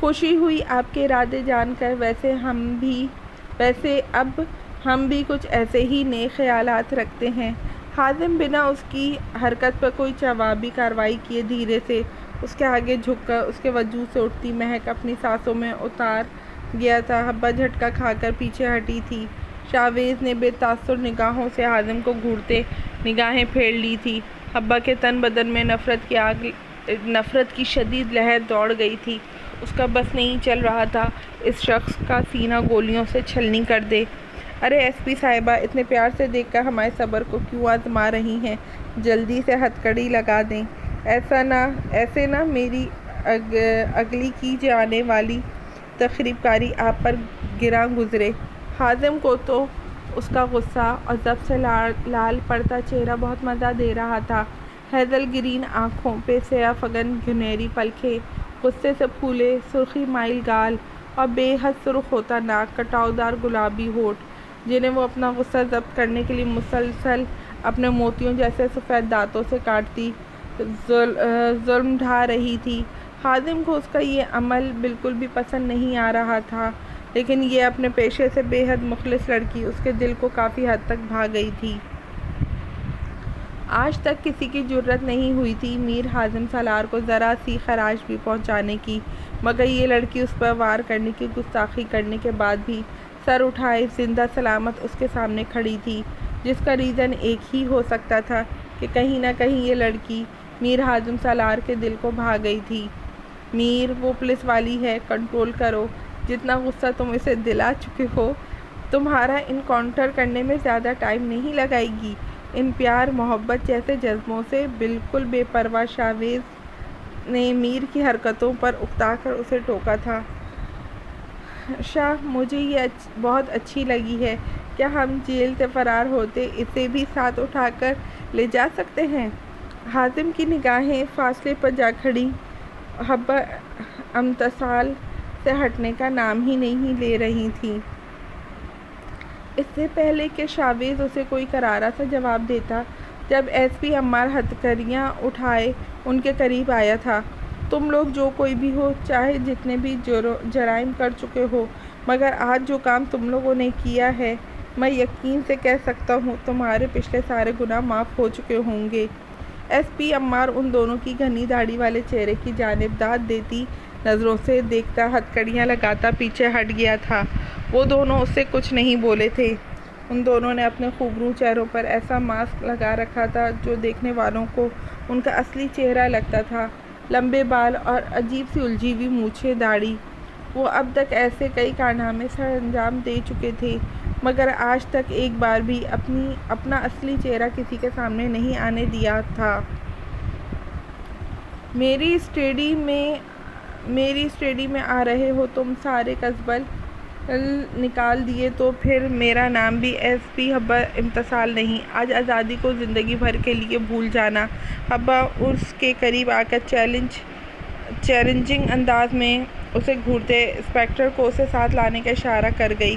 خوشی ہوئی آپ کے ارادے جان کر، ویسے اب ہم بھی کچھ ایسے ہی نیک خیالات رکھتے ہیں۔ حازم بنا اس کی حرکت پر کوئی جوابی کارروائی کیے دھیرے سے اس کے آگے جھک کر اس کے وجود سے اٹھتی مہک اپنی سانسوں میں اتار گیا تھا۔ حبہ جھٹکا کھا کر پیچھے ہٹی تھی۔ شاویز نے بے تاثر نگاہوں سے حازم کو گھورتے نگاہیں پھیر لی تھی۔ حبہ کے تن بدن میں نفرت کی شدید لہر دوڑ گئی تھی۔ اس کا بس نہیں چل رہا تھا اس شخص کا سینہ گولیوں سے چھلنی کر دے۔ ارے ایس پی صاحبہ، اتنے پیار سے دیکھ کر ہمارے صبر کو کیوں آزما رہی ہیں؟ جلدی سے ہتھکڑی لگا دیں۔ ایسے نہ میری اگلی کی جانے والی تخریب کاری آپ پر گراں گزرے۔ حازم کو تو اس کا غصہ اور ضبط سے لال پڑتا چہرہ بہت مزہ دے رہا تھا۔ ہیزل گرین آنکھوں پہ سیاہ فگن گھنیری پلکیں، غصے سے پھولے سرخی مائل گال اور بے حد سرخ ہوتا ناک، کٹاؤ دار گلابی ہونٹ جنہیں وہ اپنا غصہ ضبط کرنے کے لیے مسلسل اپنے موتیوں جیسے سفید دانتوں سے کاٹتی ظلم ڈھا رہی تھی۔ حازم کو اس کا یہ عمل بالکل بھی پسند نہیں آ رہا تھا، لیکن یہ اپنے پیشے سے بے حد مخلص لڑکی اس کے دل کو کافی حد تک بھا گئی تھی۔ آج تک کسی کی جرأت نہیں ہوئی تھی میر حازم سالار کو ذرا سی خراش بھی پہنچانے کی، مگر یہ لڑکی اس پر وار کرنے کی گستاخی کرنے کے بعد بھی سر اٹھائے زندہ سلامت اس کے سامنے کھڑی تھی، جس کا ریزن ایک ہی ہو سکتا تھا کہ کہیں نہ کہیں یہ لڑکی میر حازم سالار کے دل کو بھا گئی تھی۔ میر، وہ پولیس والی ہے، کنٹرول کرو۔ جتنا غصہ تم اسے دلا چکے ہو، تمہارا انکاؤنٹر کرنے میں زیادہ ٹائم نہیں لگائے گی۔ ان پیار محبت جیسے جذبوں سے بالکل بے پرواہ شاویز نے میر کی حرکتوں پر اکتا کر اسے ٹوکا تھا۔ شاہ، مجھے یہ بہت اچھی لگی ہے۔ کیا ہم جیل سے فرار ہوتے اسے بھی ساتھ اٹھا کر لے جا سکتے ہیں؟ حازم کی نگاہیں فاصلے پر جا کھڑیں۔ حبہ امتثال سے ہٹنے کا نام ہی نہیں لے رہی تھی۔ اس سے پہلے کہ شاویز اسے کوئی کرارا سا جواب دیتا، جب ایس پی عمار ہتھکڑیاں اٹھائے ان کے قریب آیا تھا۔ تم لوگ جو کوئی بھی ہو، چاہے جتنے بھی جرائم کر چکے ہو، مگر آج جو کام تم لوگوں نے کیا ہے، میں یقین سے کہہ سکتا ہوں تمہارے پچھلے سارے گناہ معاف ہو چکے ہوں گے۔ ایس پی عمار ان دونوں کی گھنی داڑھی والے چہرے کی جانب داد دیتی نظروں سے دیکھتا ہتھکڑیاں لگاتا پیچھے ہٹ گیا تھا۔ وہ دونوں اس سے کچھ نہیں بولے تھے۔ ان دونوں نے اپنے خوبرو چہروں پر ایسا ماسک لگا رکھا تھا جو دیکھنے والوں کو ان کا اصلی چہرہ لگتا تھا۔ لمبے بال اور عجیب سی الجھی ہوئی مونچھیں، داڑھی۔ وہ اب تک ایسے کئی کارنامے سر انجام دے چکے تھے، مگر آج تک ایک بار بھی اپنا اصلی چہرہ کسی کے سامنے نہیں آنے دیا تھا۔ میری اسٹڈی میں آ رہے ہو تم سارے قزبل نکال دیے تو پھر میرا نام بھی ایس پی حبہ امتثال نہیں۔ آج آزادی کو زندگی بھر کے لیے بھول جانا۔ حبہ اس کے قریب آ کر چیلنجنگ انداز میں اسے گھورتے انسپکٹر کو اسے ساتھ لانے کا اشارہ کر گئی۔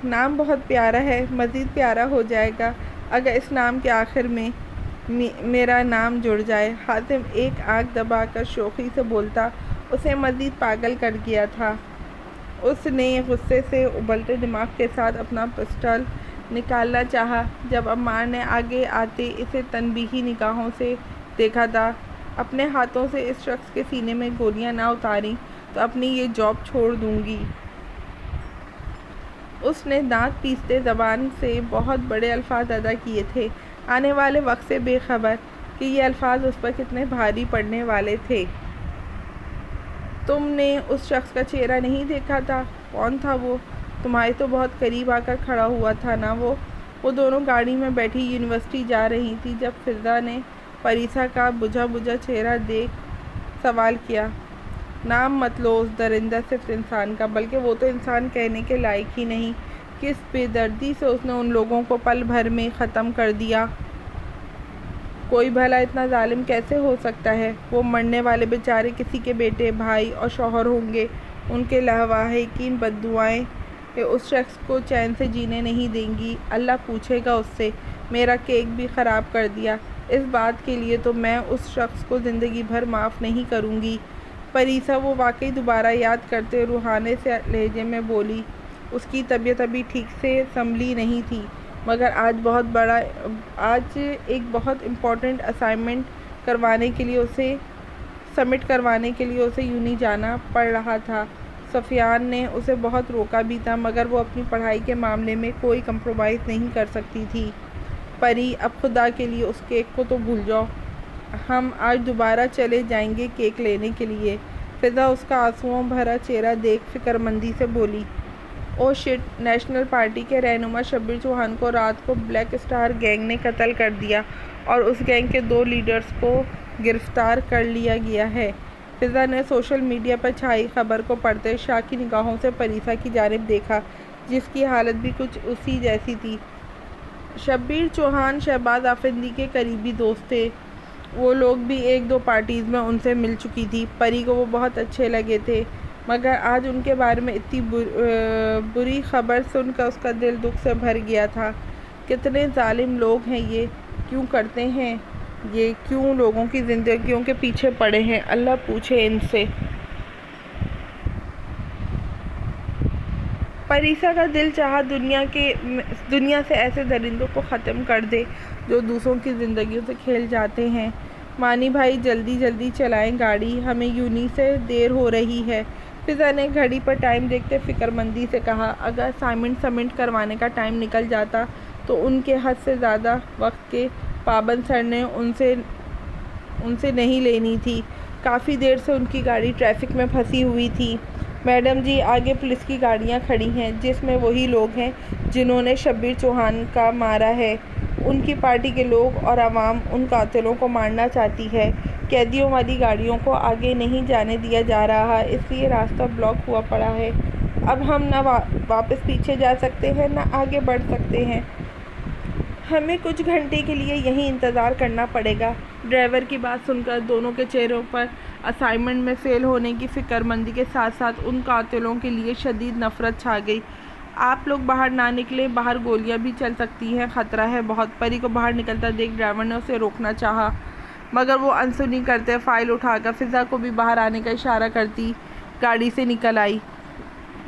نام بہت پیارا ہے، مزید پیارا ہو جائے گا اگر اس نام کے آخر میں میرا نام جڑ جائے۔ حازم ایک آنکھ دبا کر شوخی سے بولتا اسے مزید پاگل کر گیا تھا۔ اس نے غصے سے ابلتے دماغ کے ساتھ اپنا پسٹل نکالنا چاہا جب عمار نے آگے آتے اسے تنبیہی نگاہوں سے دیکھا تھا۔ اپنے ہاتھوں سے اس شخص کے سینے میں گولیاں نہ اتاریں تو اپنی یہ جاب چھوڑ دوں گی۔ اس نے دانت پیستے زبان سے بہت بڑے الفاظ ادا کیے تھے، آنے والے وقت سے بے خبر کہ یہ الفاظ اس پر کتنے بھاری پڑنے والے تھے۔ تم نے اس شخص کا چہرہ نہیں دیکھا تھا؟ کون تھا وہ؟ تمہارے تو بہت قریب آ کر کھڑا ہوا تھا نا وہ دونوں گاڑی میں بیٹھی یونیورسٹی جا رہی تھی جب فضا نے پریسا کا بجھا بجھا چہرہ دیکھ سوال کیا۔ نام مت لو اس درندہ صفت انسان کا، بلکہ وہ تو انسان کہنے کے لائق ہی نہیں۔ کس بے دردی سے اس نے ان لوگوں کو پل بھر میں ختم کر دیا۔ کوئی بھلا اتنا ظالم کیسے ہو سکتا ہے؟ وہ مرنے والے بیچارے کسی کے بیٹے، بھائی اور شوہر ہوں گے۔ ان کے لاحقین بددعائیں اس شخص کو چین سے جینے نہیں دیں گی۔ اللہ پوچھے گا اس سے، میرا کیک بھی خراب کر دیا۔ اس بات کے لیے تو میں اس شخص کو زندگی بھر معاف نہیں کروں گی۔ پریسا وہ واقعی دوبارہ یاد کرتے روحانے سے لہجے میں بولی۔ اس کی طبیعت ابھی ٹھیک سے سنبھلی نہیں تھی، مگر آج ایک بہت امپورٹنٹ اسائنمنٹ سبمٹ کروانے کے لیے اسے یونی جانا پڑ رہا تھا۔ سفیان نے اسے بہت روکا بھی تھا، مگر وہ اپنی پڑھائی کے معاملے میں کوئی کمپرومائز نہیں کر سکتی تھی۔ پری، اب خدا کے لیے اس کیک کو تو بھول جاؤ۔ ہم آج دوبارہ چلے جائیں گے کیک لینے کے لیے۔ فضا اس کا آنسوؤں بھرا چہرہ دیکھ فکر مندی سے بولی۔ او شٹ! نیشنل پارٹی کے رہنما شبیر چوہان کو رات کو بلیک اسٹار گینگ نے قتل کر دیا اور اس گینگ کے 2 لیڈرز کو گرفتار کر لیا گیا ہے۔ فضا نے سوشل میڈیا پر چھائی خبر کو پڑھتے شاکی نگاہوں سے پریسا کی جانب دیکھا، جس کی حالت بھی کچھ اسی جیسی تھی۔ شبیر چوہان شہباز آفندی کے قریبی دوست تھے۔ وہ لوگ بھی 1-2 پارٹیز میں ان سے مل چکی تھی۔ پری کو وہ بہت اچھے لگے تھے، مگر آج ان کے بارے میں اتنی بری خبر سن کر اس کا دل دکھ سے بھر گیا تھا۔ کتنے ظالم لوگ ہیں یہ! کیوں کرتے ہیں یہ؟ کیوں لوگوں کی زندگیوں کے پیچھے پڑے ہیں؟ اللہ پوچھے ان سے۔ پریسا کا دل چاہا دنیا سے ایسے درندوں کو ختم کر دے جو دوسروں کی زندگیوں سے کھیل جاتے ہیں۔ مانی بھائی، جلدی چلائیں گاڑی، ہمیں یونی سے دیر ہو رہی ہے۔ فضا نے گھڑی پر ٹائم دیکھتے فکر مندی سے کہا۔ اگر اسائنمنٹ سبمٹ کروانے کا ٹائم نکل جاتا تو ان کے حد سے زیادہ وقت کے پابند سر نے ان سے نہیں لینی تھی۔ کافی دیر سے ان کی گاڑی ٹریفک میں پھنسی ہوئی تھی۔ میڈم جی، آگے پولیس کی گاڑیاں کھڑی ہیں، جس میں وہی لوگ ہیں جنہوں نے شبیر چوہان کا مارا ہے۔ ان کی پارٹی کے لوگ اور عوام ان قاتلوں کو مارنا چاہتی ہے۔ قیدیوں والی گاڑیوں کو آگے نہیں جانے دیا جا رہا، اس لیے راستہ بلاک ہوا پڑا ہے۔ اب ہم نہ واپس پیچھے جا سکتے ہیں نہ آگے بڑھ سکتے ہیں۔ ہمیں کچھ گھنٹے کے لیے یہیں انتظار کرنا پڑے گا۔ ڈرائیور کی بات سن کر دونوں کے چہروں پر اسائنمنٹ میں فیل ہونے کی فکر مندی کے ساتھ ساتھ ان قاتلوں کے لیے شدید نفرت چھا گئی۔ آپ لوگ باہر نہ نکلیں، باہر گولیاں بھی چل سکتی ہیں، خطرہ ہے بہت۔ پری کو باہر نکلتا دیکھ ڈرائیور نے اسے روکنا چاہا، مگر وہ انسنی کرتے فائل اٹھا کر فضا کو بھی باہر آنے کا اشارہ کرتی گاڑی سے نکل آئی۔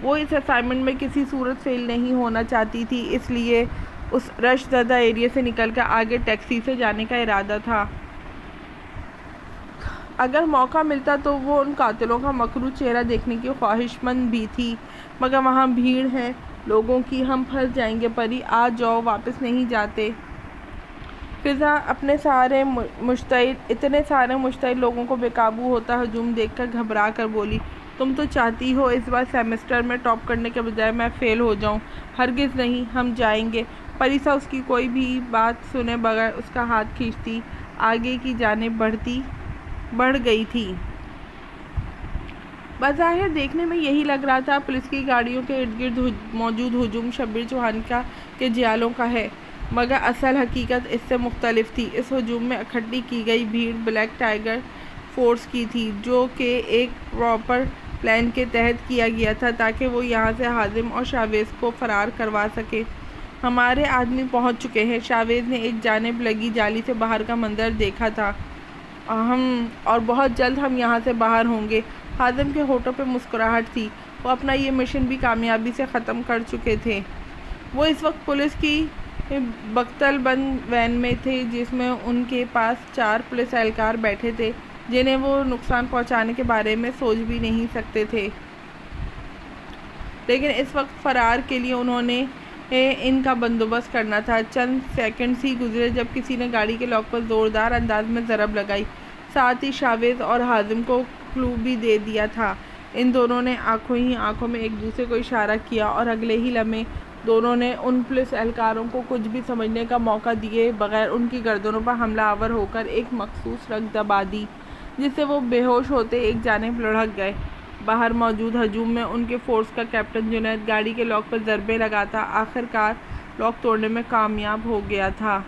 وہ اس اسائنمنٹ میں کسی صورت فیل نہیں ہونا چاہتی تھی، اس لیے اس رش زدہ ایریا سے نکل کر آگے ٹیکسی سے جانے کا ارادہ تھا۔ اگر موقع ملتا تو وہ ان قاتلوں کا مکروہ چہرہ دیکھنے کی خواہشمند بھی تھی، مگر وہاں بھیڑ ہے لوگوں کی، ہم پھنس جائیں گے۔ پری، آ جاؤ، واپس نہیں جاتے۔ فضا اتنے سارے مشتعل لوگوں کو بے قابو ہوتا ہجوم دیکھ کر گھبرا کر بولی۔ تم تو چاہتی ہو اس بار سیمسٹر میں ٹاپ کرنے کے بجائے میں فیل ہو جاؤں۔ ہرگز نہیں، ہم جائیں گے۔ پریسا اس کی کوئی بھی بات سنے بغیر اس کا ہاتھ کھینچتی آگے کی جانب بڑھ گئی تھی۔ بظاہر دیکھنے میں یہی لگ رہا تھا پولیس کی گاڑیوں کے ارد گرد موجود ہجوم شبیر چوہان کے جیالوں کا ہے، مگر اصل حقیقت اس سے مختلف تھی۔ اس ہجوم میں اکٹھی کی گئی بھیڑ بلیک ٹائیگر فورس کی تھی، جو کہ ایک پراپر پلان کے تحت کیا گیا تھا تاکہ وہ یہاں سے حازم اور شاویز کو فرار کروا سکے۔ ہمارے آدمی پہنچ چکے ہیں، شاویز نے ایک جانب لگی جالی سے باہر کا منظر دیکھا تھا، اور بہت جلد ہم یہاں سے باہر ہوں گے۔ حازم کے ہونٹوں پہ مسکراہٹ تھی، وہ اپنا یہ مشن بھی کامیابی سے ختم کر چکے تھے۔ وہ اس وقت پولیس کی بکتل بند وین میں تھے، جس میں ان کے پاس 4 پولیس اہلکار بیٹھے تھے جنہیں وہ نقصان پہنچانے کے بارے میں سوچ بھی نہیں سکتے تھے، لیکن اس وقت فرار کے لیے انہوں نے ان کا بندوبست کرنا تھا۔ چند سیکنڈز ہی گزرے جب کسی نے گاڑی کے لاک پر زوردار انداز میں ضرب لگائی، ساتھ ہی شاویز اور حازم کو کلو بھی دے دیا تھا۔ ان دونوں نے آنکھوں ہی آنکھوں میں ایک دوسرے کو اشارہ کیا اور اگلے ہی لمحے دونوں نے ان پولیس اہلکاروں کو کچھ بھی سمجھنے کا موقع دیے بغیر ان کی گردنوں پر حملہ آور ہو کر ایک مخصوص رگ دبا دی، جس سے وہ بے ہوش ہوتے ایک جانب لڑھک گئے۔ باہر موجود ہجوم میں ان کے فورس کا کیپٹن جنید گاڑی کے لاک پر ضربیں لگاتا آخر کار لاک توڑنے میں کامیاب ہو گیا تھا۔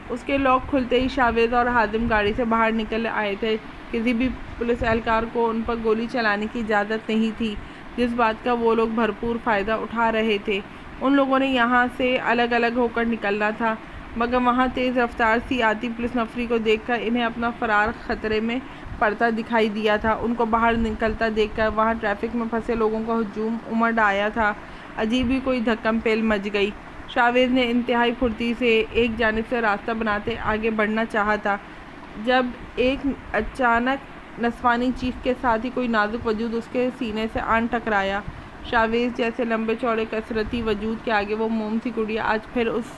اس کے لاک کھلتے ہی شاویز اور حازم گاڑی سے باہر نکل آئے تھے۔ کسی بھی پولیس اہلکار کو ان پر گولی چلانے کی اجازت نہیں تھی، جس بات کا وہ لوگ بھرپور فائدہ اٹھا رہے تھے۔ ان لوگوں نے یہاں سے الگ الگ ہو کر نکلنا تھا، مگر وہاں تیز رفتار سی آتی پولیس نفری کو دیکھ کر انہیں اپنا فرار خطرے میں پڑتا دکھائی دیا تھا۔ ان کو باہر نکلتا دیکھ کر وہاں ٹریفک میں پھنسے لوگوں کا ہجوم امڑ آیا تھا۔ عجیب ہی کوئی دھکم پیل مچ گئی۔ شاویز نے انتہائی پھرتی سے ایک جانب سے راستہ بناتے آگے بڑھنا چاہا تھا، جب ایک اچانک نسوانی چیخ کے ساتھ ہی کوئی نازک وجود اس کے سینے سے آن ٹکرایا۔ شاویز جیسے لمبے چوڑے کثرتی وجود کے آگے وہ موم سی گڑیا آج پھر اس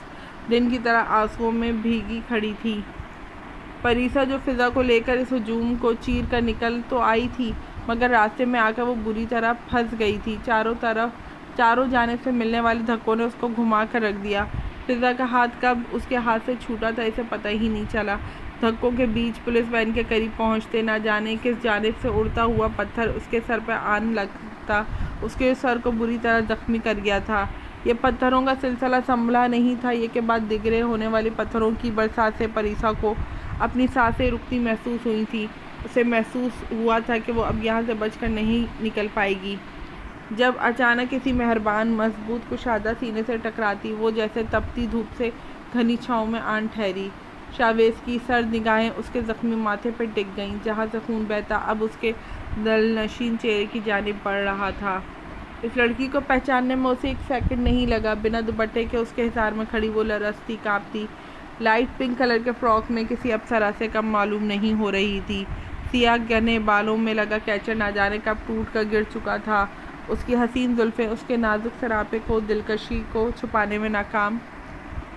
دن کی طرح آنسوؤں میں بھیگی کھڑی تھی۔ پریسا جو فضا کو لے کر اس ہجوم کو چیر کر نکل تو آئی تھی، مگر راستے میں آ کر وہ بری طرح پھنس گئی تھی۔ چاروں جانب سے ملنے والے دھکوں نے اس کو گھما کر رکھ دیا۔ فضا کا ہاتھ کب اس کے ہاتھ سے چھوٹا تھا اسے پتہ ہی نہیں چلا۔ دھکوں کے بیچ پولیس وین کے قریب پہنچتے نہ جانے کس جانب سے اڑتا ہوا پتھر اس کے سر پہ آن لگتا اس کے سر کو بری طرح زخمی کر گیا تھا۔ یہ پتھروں کا سلسلہ سنبھلا نہیں تھا، یہ کہ بعد دگرے ہونے والی پتھروں کی برسات سے پریسا کو اپنی سانسیں رکتی محسوس ہوئی تھیں۔ اسے محسوس ہوا تھا کہ وہ اب یہاں سے بچ کر نہیں نکل پائے گی۔ جب اچانک کسی مہربان مضبوط کشادہ سینے سے ٹکراتی وہ جیسے تپتی دھوپ سے گھنی چھاؤں میں آن ٹھہری۔ شاویز کی سرد نگاہیں اس کے زخمی ماتھے پہ ٹک گئیں، جہاں سے خون بہتا اب اس کے دلنشین چہرے کی جانب بڑھ رہا تھا۔ اس لڑکی کو پہچاننے میں اسے ایک سیکنڈ نہیں لگا۔ بنا دوپٹے کے اس کے حصار میں کھڑی وہ لرزتی کانپتی لائٹ پنک کلر کے فراک میں کسی اپسرا سے کم معلوم نہیں ہو رہی تھی۔ سیاہ گھنے بالوں میں لگا کیچر نہ جانے کب ٹوٹ کر گر چکا تھا۔ اس کی حسین زلفیں اس کے نازک سراپے کو دلکشی کو چھپانے میں ناکام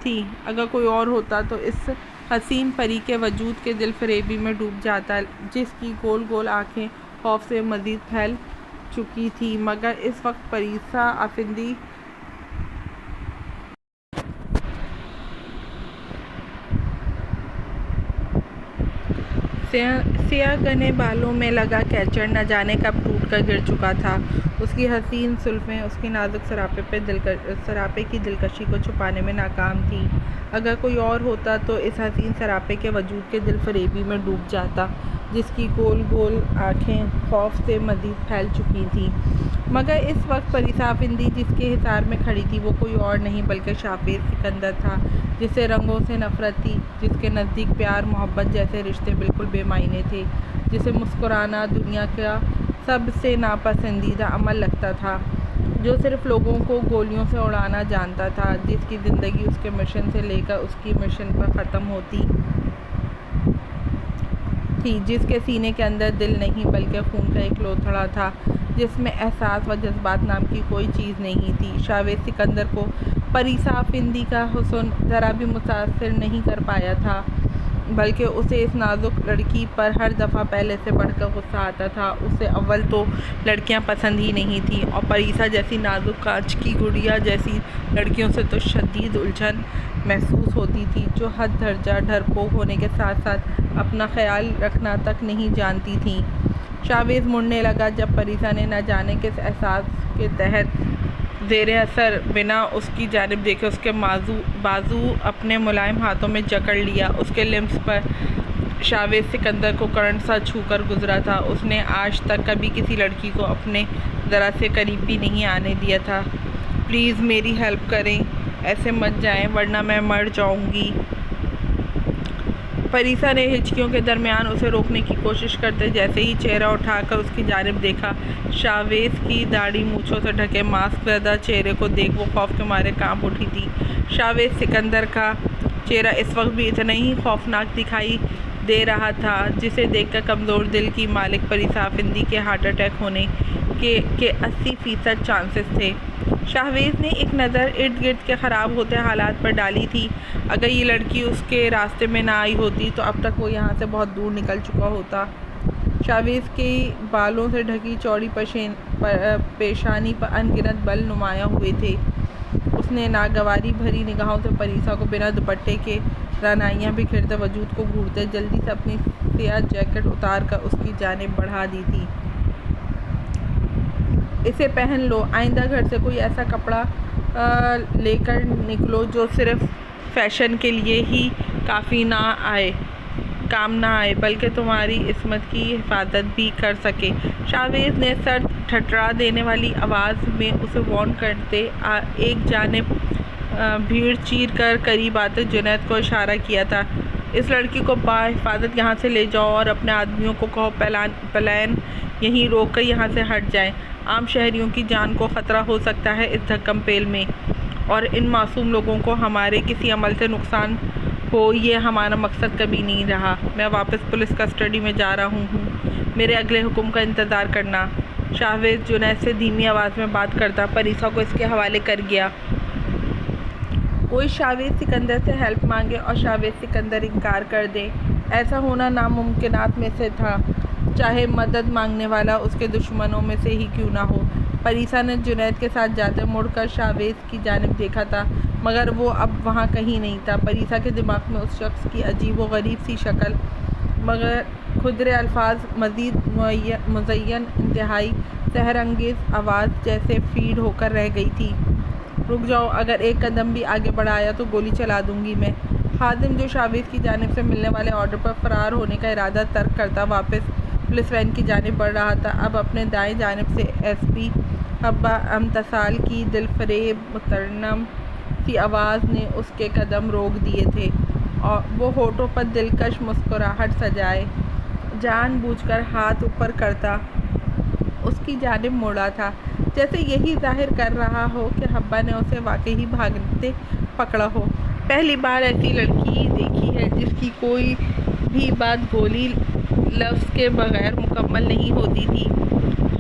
تھیں۔ اگر کوئی اور ہوتا تو اس حسین پری کے وجود کے دل فریبی میں ڈوب جاتا، جس کی گول گول آنکھیں خوف سے مزید پھیل چکی تھیں، مگر اس وقت پریسا افندی سیاہ گھنے بالوں میں لگا کیچر نہ جانے کب ٹوٹ کر گر چکا تھا۔ اس کی حسین زلفیں اس کے نازک سراپے کی دلکشی کو چھپانے میں ناکام تھیں۔ اگر کوئی اور ہوتا تو اس حسین سراپے کے وجود کے دل فریبی میں ڈوب جاتا، جس کی گول گول آنکھیں خوف سے مزید پھیل چکی تھیں، مگر اس وقت پریسا افندی جس کے حصار میں کھڑی تھی وہ کوئی اور نہیں بلکہ شاویز سکندر تھا، جسے رنگوں سے نفرت تھی، جس کے نزدیک پیار محبت جیسے رشتے بالکل بے معنی تھے، جسے مسکرانا دنیا کا سب سے ناپسندیدہ عمل لگتا تھا، جو صرف لوگوں کو گولیوں سے اڑانا جانتا تھا، جس کی زندگی اس کے مشن سے لے کر اس کی مشن پر ختم ہوتی تھی، جس کے سینے کے اندر دل نہیں بلکہ خون کا ایک لوتھڑا تھا، جس میں احساس و جذبات نام کی کوئی چیز نہیں تھی۔ شاویز سکندر کو پریسا افندی کا حسن ذرا بھی متاثر نہیں کر پایا تھا، بلکہ اسے اس نازک لڑکی پر ہر دفعہ پہلے سے بڑھ کر غصہ آتا تھا۔ اسے اول تو لڑکیاں پسند ہی نہیں تھیں، اور پریسا جیسی نازک کانچ کی گڑیا جیسی لڑکیوں سے تو شدید الجھن محسوس ہوتی تھی، جو حد درجہ ڈرپوک ہونے کے ساتھ ساتھ اپنا خیال رکھنا تک نہیں جانتی تھیں۔ شاویز مڑنے لگا جب پریسا نے نہ جانے کس احساس کے تحت زیر اثر بنا اس کی جانب دیکھے اس کے بازو اپنے ملائم ہاتھوں میں جکڑ لیا۔ اس کے لمس پر شاویز سکندر کو کرنٹ سا چھو کر گزرا تھا۔ اس نے آج تک کبھی کسی لڑکی کو اپنے ذرا سے قریب بھی نہیں آنے دیا تھا۔ پلیز میری ہیلپ کریں، ایسے مت جائیں ورنہ میں مر جاؤں گی۔ پریسا نے ہچکیوں کے درمیان اسے روکنے کی کوشش کرتے جیسے ہی چہرہ اٹھا کر اس کی جانب دیکھا۔ شاویز کی داڑھی مونچھوں سے ڈھکے ماسک زدہ چہرے کو دیکھ وہ خوف کے مارے کانپ اٹھی تھی۔ شاویز سکندر کا چہرہ اس وقت بھی اتنا ہی خوفناک دکھائی دے رہا تھا، جسے دیکھ کر کمزور دل کی مالک پریسا افندی کے ہارٹ اٹیک ہونے کے 80% چانسز تھے۔ شاویز نے ایک نظر ارد گرد کے خراب ہوتے حالات پر ڈالی تھی۔ اگر یہ لڑکی اس کے راستے میں نہ آئی ہوتی تو اب تک وہ یہاں سے بہت دور نکل چکا ہوتا۔ شاویز کی بالوں سے ڈھکی چوڑی پیشانی پر ان گنت بل نمایاں ہوئے تھے۔ اس نے ناگواری بھری نگاہوں سے پریسا کو بنا دوپٹے کے رعنائیاں بکھیرتے وجود کو گھورتے جلدی سے اپنی سیاہ جیکٹ اتار کر اس کی جانب بڑھا دی تھی۔ اسے پہن لو، آئندہ گھر سے کوئی ایسا کپڑا لے کر نکلو جو صرف فیشن کے لیے ہی کام نہ آئے بلکہ تمہاری عصمت کی حفاظت بھی کر سکے۔ شاویز نے سر ٹھٹرا دینے والی آواز میں اسے وارن کرتے ایک جانب بھیڑ چیر کر قریب آتے جنید کو اشارہ کیا تھا۔ اس لڑکی کو بحفاظت یہاں سے لے جاؤ اور اپنے آدمیوں کو کہو پلین یہیں روک کر یہاں سے ہٹ جائیں۔ عام شہریوں کی جان کو خطرہ ہو سکتا ہے اس دھکم پیل میں، اور ان معصوم لوگوں کو ہمارے کسی عمل سے نقصان ہو یہ ہمارا مقصد کبھی نہیں رہا۔ میں واپس پولیس کسٹڈی میں جا رہا ہوں، میرے اگلے حکم کا انتظار کرنا۔ شاویز جنید سے دھیمی آواز میں بات کرتا پریسا کو اس کے حوالے کر گیا۔ کوئی شاویز سکندر سے ہیلپ مانگے اور شاویز سکندر انکار کر دے، ایسا ہونا ناممکنات میں سے تھا، چاہے مدد مانگنے والا اس کے دشمنوں میں سے ہی کیوں نہ ہو۔ پریسا نے جنید کے ساتھ جاتے مڑ کر شاویز کی جانب دیکھا تھا، مگر وہ اب وہاں کہیں نہیں تھا۔ پریسا کے دماغ میں اس شخص کی عجیب و غریب سی شکل، مگر کھدرے الفاظ، مزید مزین انتہائی سحر انگیز آواز جیسے فیڈ ہو کر رہ گئی تھی۔ رک جاؤ، اگر ایک قدم بھی آگے بڑھایا تو گولی چلا دوں گی میں۔ خادم جو شاویز کی جانب سے ملنے والے آرڈر پر فرار ہونے کا ارادہ ترک کرتا واپس پولیس وین کی جانب بڑھ رہا تھا، اب اپنے دائیں جانب سے ایس پی حبہ امتصال کی دل فریب مترنم سی آواز نے اس کے قدم روک دیے تھے، اور وہ ہونٹوں پر دلکش مسکراہٹ سجائے جان بوجھ کر ہاتھ اوپر کرتا اس کی جانب مڑا تھا، جیسے یہی ظاہر کر رہا ہو کہ حبہ نے اسے واقعی بھاگتے پکڑا ہو۔ پہلی بار ایسی لڑکی دیکھی ہے جس کی کوئی بھی بات گولی لفظ کے بغیر مکمل نہیں ہوتی تھی۔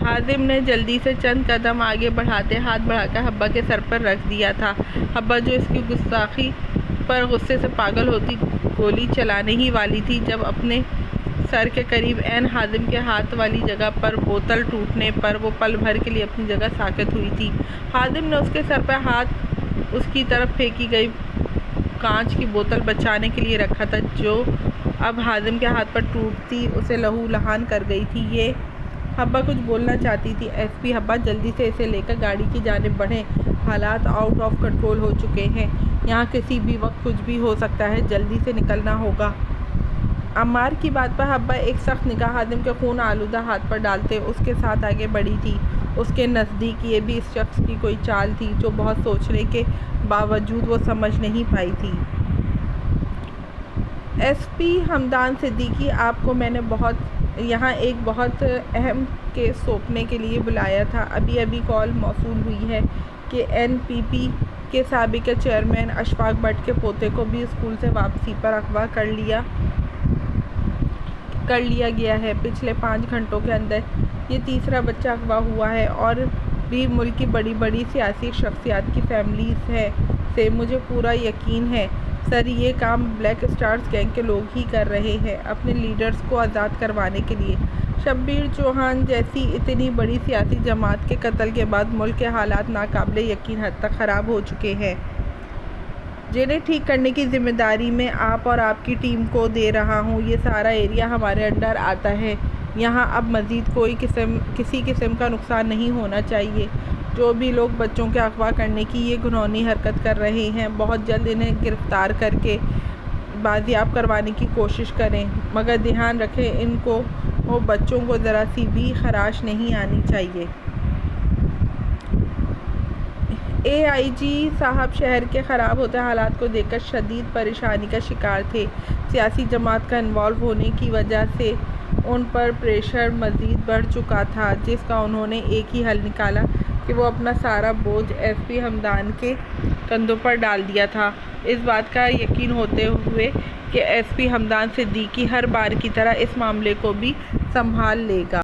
حازم نے جلدی سے چند قدم آگے بڑھاتے ہاتھ بڑھا کر حبہ کے سر پر رکھ دیا تھا۔ حبہ جو اس کی گستاخی پر غصے سے پاگل ہوتی گولی چلانے ہی والی تھی، جب اپنے سر کے قریب عین حازم کے ہاتھ والی جگہ پر بوتل ٹوٹنے پر وہ پل بھر کے لیے اپنی جگہ ساکت ہوئی تھی۔ حازم نے اس کے سر پہ ہاتھ اس کی طرف پھینکی گئی کانچ کی بوتل بچانے کے لیے رکھا تھا، جو اب حازم کے ہاتھ پر ٹوٹتی اسے لہو لہان کر گئی تھی۔ یہ حبہ کچھ بولنا چاہتی تھی۔ ایس پی حبہ جلدی سے اسے لے کر گاڑی کی جانب بڑھیں، حالات آؤٹ آف کنٹرول ہو چکے ہیں، یہاں کسی بھی وقت کچھ بھی ہو سکتا ہے، جلدی سے نکلنا ہوگا۔ عمار کی بات پر حبہ ایک سخت نگاہ حازم کے خون آلودہ ہاتھ پر ڈالتے اس کے ساتھ آگے بڑھی تھی۔ اس کے نزدیک یہ بھی اس شخص کی کوئی چال تھی جو بہت سوچنے کے باوجود وہ سمجھ نہیں پائی تھی۔ ایس پی حمدان صدیقی، آپ کو میں نے یہاں ایک بہت اہم کیس سونپنے کے لیے بلایا تھا۔ ابھی ابھی کال موصول ہوئی ہے کہ این پی پی کے سابق چیئرمین اشفاق بٹ کے پوتے کو بھی اسکول سے واپسی پر اغوا کر لیا گیا ہے۔ پچھلے 5 گھنٹوں کے اندر یہ تیسرا بچہ اغوا ہوا ہے، اور بھی ملک کی بڑی بڑی سیاسی شخصیات کی فیملیز سے مجھے پورا یقین ہے سر، یہ کام بلیک اسٹارز گینگ کے لوگ ہی کر رہے ہیں اپنے لیڈرز کو آزاد کروانے کے لیے۔ شبیر چوہان جیسی اتنی بڑی سیاسی جماعت کے قتل کے بعد ملک کے حالات ناقابل یقین حد تک خراب ہو چکے ہیں، جنہیں ٹھیک کرنے کی ذمہ داری میں آپ اور آپ کی ٹیم کو دے رہا ہوں۔ یہ سارا ایریا ہمارے انڈر آتا ہے، یہاں اب مزید کسی قسم کا نقصان نہیں ہونا چاہیے۔ جو بھی لوگ بچوں کے اغوا کرنے کی یہ گھنونی حرکت کر رہے ہیں، بہت جلد انہیں گرفتار کر کے بازیاب کروانے کی کوشش کریں، مگر دھیان رکھیں ان کو بچوں کو ذرا سی بھی خراش نہیں آنی چاہیے۔ اے آئی جی صاحب شہر کے خراب ہوتے حالات کو دیکھ کر شدید پریشانی کا شکار تھے۔ سیاسی جماعت کا انوالو ہونے کی وجہ سے ان پر پریشر مزید بڑھ چکا تھا، جس کا انہوں نے ایک ہی حل نکالا کہ وہ اپنا سارا بوجھ ایس پی حمدان کے کندھوں پر ڈال دیا تھا، اس بات کا یقین ہوتے ہوئے کہ ایس پی حمدان صدیقی ہر بار کی طرح اس معاملے کو بھی سنبھال لے گا۔